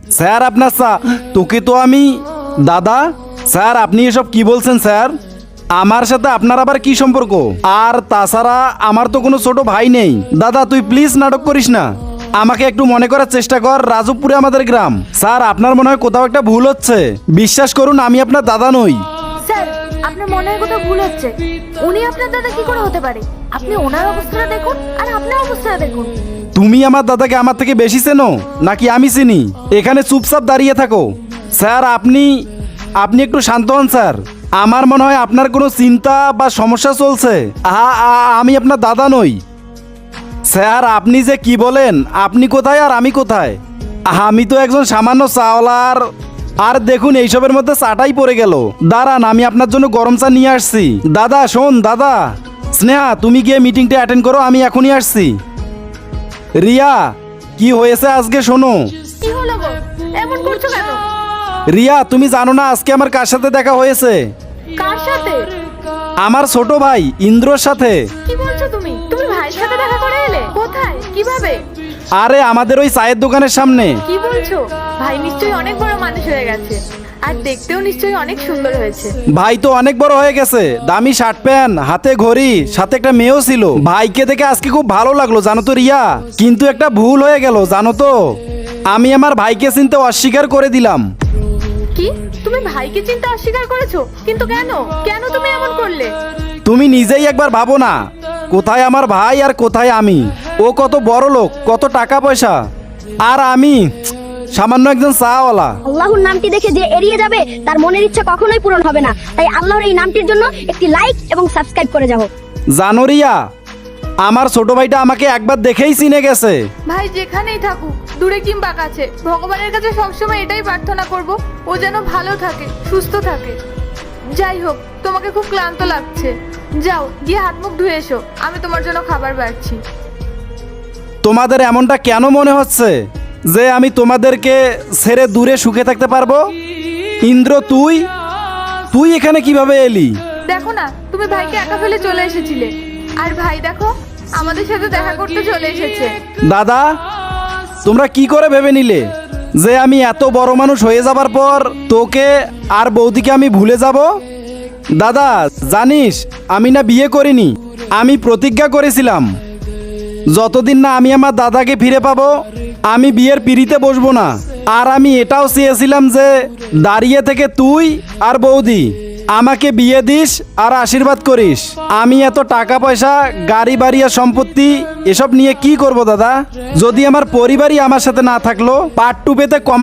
Sir আপনার তোকে তো আমি দাদা স্যার আপনি এসব কি বলছেন স্যার? আমার সাথে আপনার আবার কি সম্পর্ক? আর তাছাড়া আমার তো কোনো ছোট ভাই নেই। দাদা তুই প্লিজ নাটক করিস না, আমাকে একটু মনে করার চেষ্টা কর। রাজবপুরে আমাদের গ্রাম। স্যার আপনার মনে হয় কোথাও একটা ভুল হচ্ছে। বিশ্বাস করুন আমি আপনার দাদা নই। স্যার আপনার মনে হয় কোথাও ভুল হচ্ছে। উনি আপনার দাদা কি করে হতে পারে? আপনি ওনার অবস্থাটা দেখুন আর আপনার অবস্থাটা দেখুন। তুমি আমার দাদাকে আমার থেকে বেশি চেনো নাকি আমি চিনি? এখানে চুপচাপ দাঁড়িয়ে থাকো। স্যার আপনি একটু শান্ত হন স্যার। আমার মনে হয় আপনার কোনো চিন্তা বা সমস্যা চলছে। আমি আপনার দাদা নই। স্যার আপনি যে কি বলেন? আপনি কোথায় আর আমি কোথায়? আমি তো একজন সামান্য চাওয়ালার। আর দেখুন এইসবের মধ্যে চাটাই পড়ে গেল। দাঁড়ান আমি আপনার জন্য গরম চা নিয়ে আসছি। দাদা শোন দাদা, স্নেহা তুমি গিয়ে মিটিংটা অ্যাটেন্ড করো, আমি এখনই আসছি। রিয়া কি হয়েছে আজকে শোনো। কি হলো গো? এমন করছো কেন? রিয়া তুমি জানো না আজকে আমার কার সাথে দেখা হয়েছে? কার সাথে? আমার ছোট ভাই ইন্দ্রর সাথে। কি বলছো তুমি? তুমি ভাইয়ের সাথে দেখা করে এলে? কোথায়? কিভাবে? আরে আমাদের ওই চায়ের দোকানের সামনে। কি বলছো? ভাই নিশ্চয়ই অনেক বড় মানুষ হয়ে গেছে, আর দেখতেও নিশ্চয়ই অনেক সুন্দর হয়েছে। ভাই তো অনেক বড় হয়ে গেছে, দামি শার্ট প্যান্ট, হাতে ঘড়ি, সাথে একটা মেয়েও ছিল। ভাইকে দেখে আজকে খুব ভালো লাগলো জানো তো রিয়া। কিন্তু একটা ভুল হয়ে গেল জানো তো, আমি আমার ভাইকে চিনতে অস্বীকার করে দিলাম। কি? তুমি ভাইকে চিনতে অস্বীকার করেছো? কিন্তু কেন? কেন তুমি এমন করলে? তুমি নিজেই একবার ভাবো না, কোথায় আমার ভাই আর কোথায় আমি। ও কত বড় লোক, কত টাকা পয়সা, আর আমি সামান্য একজন চাওয়ালা। আল্লাহর নামটি দেখে যে এড়িয়ে যাবে তার মনের ইচ্ছা কখনোই পূরণ হবে না। তাই আল্লাহর এই নামটির জন্য একটি লাইক এবং সাবস্ক্রাইব করে যাও। জানো রিয়া, আমার ছোট ভাইটা আমাকে একবার দেখেই চিনে গেছে। ভাই যেখানেই থাকুক, দূরে কিংবা কাছে, ভগবানের কাছে সবসময় এটাই প্রার্থনা করব, ও যেন ভালো থাকে, সুস্থ থাকে। যাই হোক, তোমাকে খুব ক্লান্ত লাগছে, যাও গিয়ে হাত মুখ ধুয়ে এসো, আমি তোমার জন্য খাবার বাড়ছি। তোমাদের এমনটা কেন মনে হচ্ছে যে আমি তোমাদেরকে ছেড়ে দূরে সুখে থাকতে পারবো? ইন্দ্র তুই এখানে কিভাবে এলি? দেখো না, তুমি ভাইকে একা ফেলে চলে এসেছিলে, আর ভাই দেখো আমাদের সাথে দেখা করতে চলে এসেছে। দাদা তোমরা কি করে ভেবে নিলে যে আমি এত বড় মানুষ হয়ে যাবার পর তোকে আর বৌদিকে আমি ভুলে যাব? দাদা জানিস আমি না বিয়ে করিনি, আমি প্রতিজ্ঞা করেছিলাম যতদিন না আমি আমার দাদাকে ফিরে পাবো আমি বিয়ের পিঁড়িতে বসবো না। আর আমি এটাও চেয়েছিলাম যে দাঁড়িয়ে থেকে তুই আর বৌদি আমাকে বিয়ে দিস আর আশীর্বাদ করিস। আমি এত টাকা পয়সা, গাড়ি বাড়ি আর সম্পত্তি এসব নিয়ে কি করব দাদা? যদি আমার পরিবারই আমার সাথে না থাকলো, পার্ট টু পেতে কম